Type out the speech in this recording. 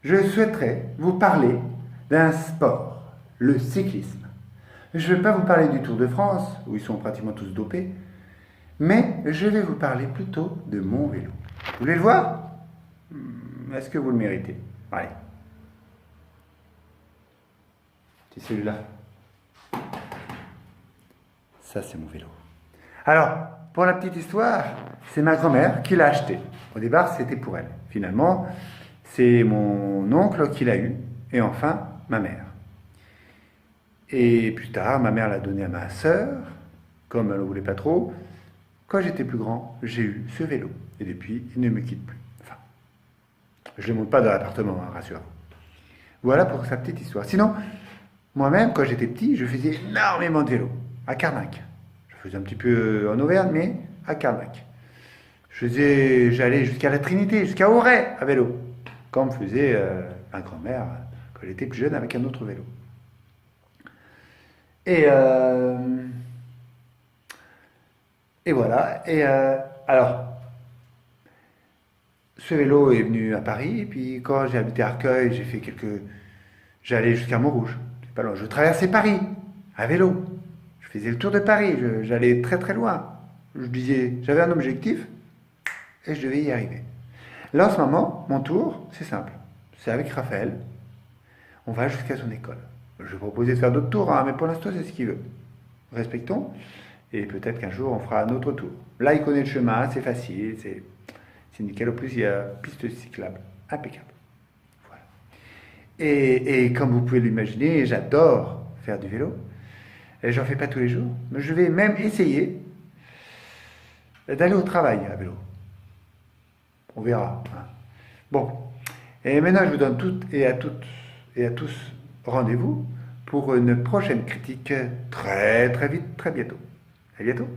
je souhaiterais vous parler d'un sport, le cyclisme. Je ne vais pas vous parler du Tour de France, où ils sont pratiquement tous dopés, mais je vais vous parler plutôt de mon vélo. Vous voulez le voir? Est-ce que vous le méritez? Allez. C'est celui-là. Ça, c'est mon vélo. Alors, pour la petite histoire, c'est ma grand-mère qui l'a acheté. Au départ, c'était pour elle. Finalement, c'est mon oncle qui l'a eu, et enfin, ma mère. Et plus tard, ma mère l'a donné à ma sœur, comme elle ne voulait pas trop. Quand j'étais plus grand, j'ai eu ce vélo. Et depuis, il ne me quitte plus. Enfin, je ne le monte pas dans l'appartement, hein, rassurez-vous. Voilà pour sa petite histoire. Sinon, moi-même, quand j'étais petit, je faisais énormément de vélo, à Carnac. Je faisais un petit peu en Auvergne, mais à Carnac. J'allais jusqu'à la Trinité, jusqu'à Auray à vélo, comme faisait ma grand-mère quand elle était plus jeune avec un autre vélo. Et, euh, et voilà. Alors, ce vélo est venu à Paris, et puis quand j'ai habité Arcueil, j'allais jusqu'à Montrouge. C'est pas loin. Je traversais Paris à vélo. Je faisais le tour de Paris. J'allais très très loin. J'avais un objectif et je devais y arriver. Là, en ce moment, mon tour, c'est simple. C'est avec Raphaël. On va jusqu'à son école. Je vais proposer de faire d'autres tours, hein, mais pour l'instant, c'est ce qu'il veut. Respectons. Et peut-être qu'un jour, on fera un autre tour. Là, il connaît le chemin, c'est facile, c'est nickel. En plus, il y a piste cyclable. Impeccable. Voilà. Et comme vous pouvez l'imaginer, j'adore faire du vélo. Et j'en fais pas tous les jours. Mais je vais même essayer d'aller au travail à vélo. On verra, hein. Bon. Et maintenant, je vous donne toutes et à tous rendez-vous pour une prochaine critique très très vite, très bientôt. À bientôt.